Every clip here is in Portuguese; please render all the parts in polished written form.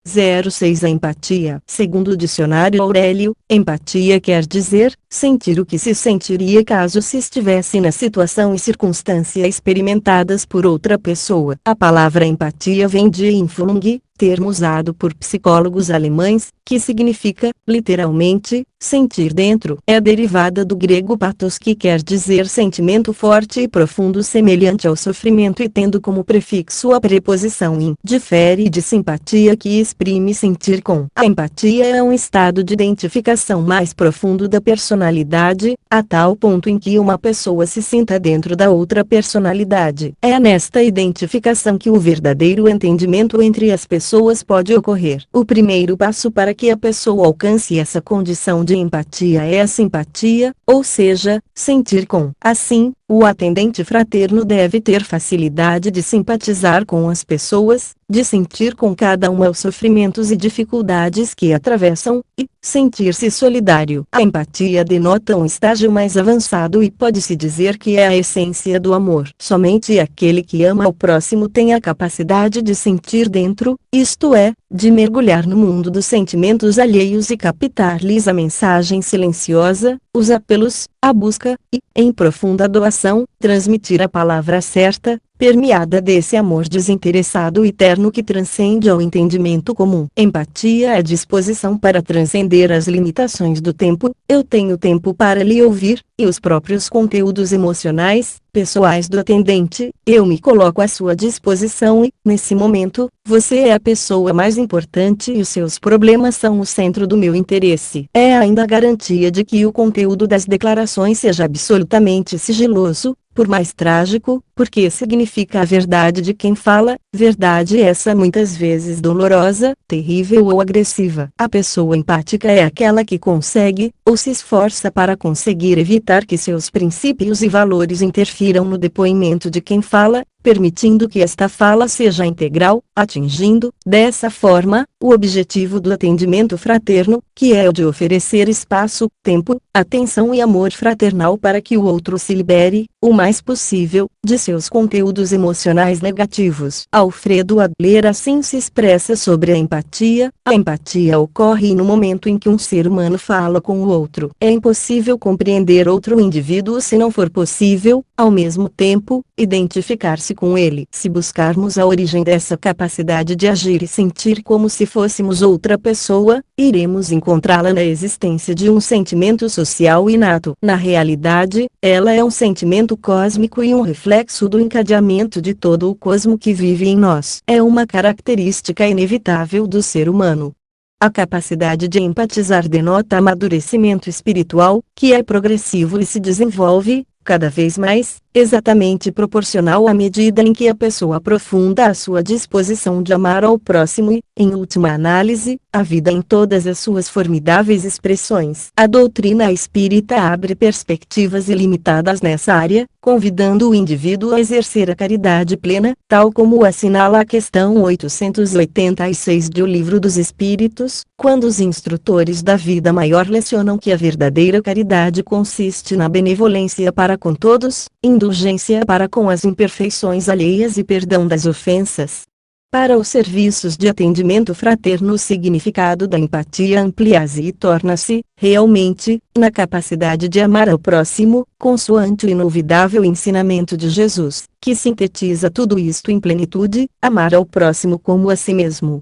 06 A empatia. Segundo o dicionário Aurélio, empatia quer dizer, sentir o que se sentiria caso se estivesse na situação e circunstância experimentadas por outra pessoa. A palavra empatia vem de Empfindung, termo usado por psicólogos alemães, que significa, literalmente, sentir dentro. É derivada do grego pathos, que quer dizer sentimento forte e profundo semelhante ao sofrimento, e tendo como prefixo a preposição in. Difere de simpatia, que exprime sentir com. A empatia é um estado de identificação mais profundo da personalidade, a tal ponto em que uma pessoa se sinta dentro da outra personalidade. É nesta identificação que o verdadeiro entendimento entre as pessoas pode ocorrer. O primeiro passo para que a pessoa alcance essa condição de empatia é a simpatia, ou seja, sentir com. Assim, o atendente fraterno deve ter facilidade de simpatizar com as pessoas, de sentir com cada uma os sofrimentos e dificuldades que atravessam, e sentir-se solidário. A empatia denota um estágio mais avançado e pode-se dizer que é a essência do amor. Somente aquele que ama ao próximo tem a capacidade de sentir dentro, isto é, de mergulhar no mundo dos sentimentos alheios e captar-lhes a mensagem silenciosa, os apelos, a busca, e, em profunda doação, transmitir a palavra certa, permeada desse amor desinteressado e terno que transcende ao entendimento comum. Empatia é disposição para transcender as limitações do tempo, eu tenho tempo para lhe ouvir, e os próprios conteúdos emocionais, pessoais do atendente, eu me coloco à sua disposição e, nesse momento, você é a pessoa mais importante e os seus problemas são o centro do meu interesse. É ainda a garantia de que o conteúdo das declarações seja absolutamente sigiloso, por mais trágico, porque significa a verdade de quem fala, verdade essa muitas vezes dolorosa, terrível ou agressiva. A pessoa empática é aquela que consegue, ou se esforça para conseguir evitar que seus princípios e valores interfiram no depoimento de quem fala, permitindo que esta fala seja integral, atingindo, dessa forma, o objetivo do atendimento fraterno, que é o de oferecer espaço, tempo, atenção e amor fraternal para que o outro se libere, o mais possível, de seus conteúdos emocionais negativos. Alfredo Adler assim se expressa sobre a empatia: a empatia ocorre no momento em que um ser humano fala com o outro. É impossível compreender outro indivíduo se não for possível, ao mesmo tempo, identificar-se com ele. Se buscarmos a origem dessa capacidade de agir e sentir como se fôssemos outra pessoa, iremos encontrá-la na existência de um sentimento social inato. Na realidade, ela é um sentimento cósmico e um reflexo do encadeamento de todo o cosmo que vive em nós. É uma característica inevitável do ser humano. A capacidade de empatizar denota amadurecimento espiritual, que é progressivo e se desenvolve, cada vez mais, exatamente proporcional à medida em que a pessoa aprofunda a sua disposição de amar ao próximo e, em última análise, a vida em todas as suas formidáveis expressões. A doutrina espírita abre perspectivas ilimitadas nessa área, convidando o indivíduo a exercer a caridade plena, tal como assinala a questão 886 de O Livro dos Espíritos, quando os instrutores da vida maior lecionam que a verdadeira caridade consiste na benevolência para com todos, indulgência para com as imperfeições alheias e perdão das ofensas. Para os serviços de atendimento fraterno, o significado da empatia amplia-se e torna-se, realmente, na capacidade de amar ao próximo, consoante o inolvidável ensinamento de Jesus, que sintetiza tudo isto em plenitude: amar ao próximo como a si mesmo.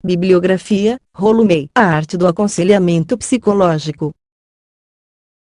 Bibliografia, Rollo May. A Arte do Aconselhamento Psicológico.